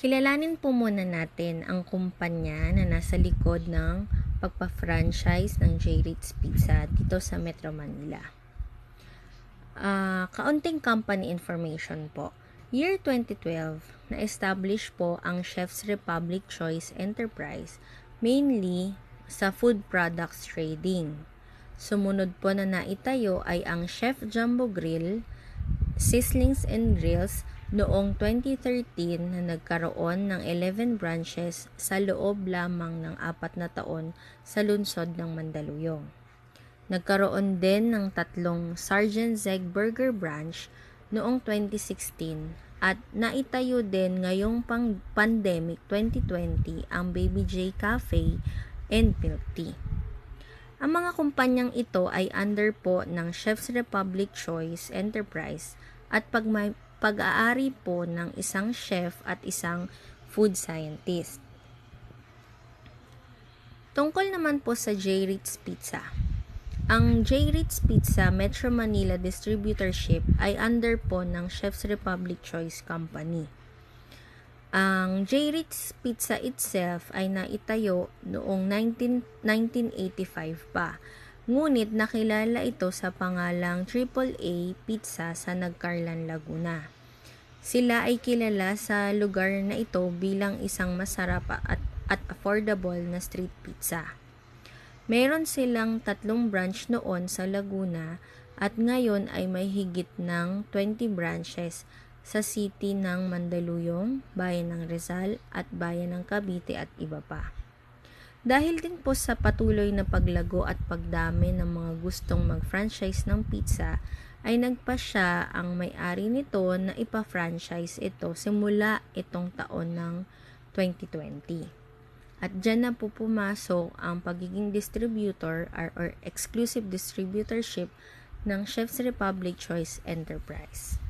Kilalanin po muna natin ang kumpanya na nasa likod ng pagpa-franchise ng J. Ritz Pizza dito sa Metro Manila. Kaunting company information po. Year 2012, na-establish po ang Chef's Republic Choice Enterprise mainly sa food products trading. Sumunod po na naitayo ay ang Chef Jumbo Grill, Sizzlings and Grills noong 2013 na nagkaroon ng 11 branches sa loob lamang ng 4 na taon sa lungsod ng Mandaluyong. Nagkaroon din ng 3 Sergeant Zeg Burger branch noong 2016 at naitayo din ngayong pandemic 2020 ang Baby J Cafe and Milk Tea. Ang mga kumpanyang ito ay under po ng Chef's Republic Choice Enterprise at pag-aari po ng isang chef at isang food scientist. Tungkol naman po sa J. Ritz Pizza. Ang J. Ritz Pizza Metro Manila Distributorship ay under po ng Chef's Republic Choice Company. Ang J. Ritz Pizza itself ay naitayo noong 1985 pa. Ngunit nakilala ito sa pangalang AAA Pizza sa Nagcarlan, Laguna. Sila ay kilala sa lugar na ito bilang isang masarap at affordable na street pizza. Meron silang 3 branch noon sa Laguna at ngayon ay may higit ng 20 branches sa city ng Mandaluyong, bayan ng Rizal at bayan ng Cavite at iba pa. Dahil din po sa patuloy na paglago at pagdami ng mga gustong mag-franchise ng pizza, ay nagpasya ang may-ari nito na ipa-franchise ito simula itong taon ng 2020. At dyan na po pumasok ang pagiging distributor or exclusive distributorship ng Chef's Republic Choice Enterprise.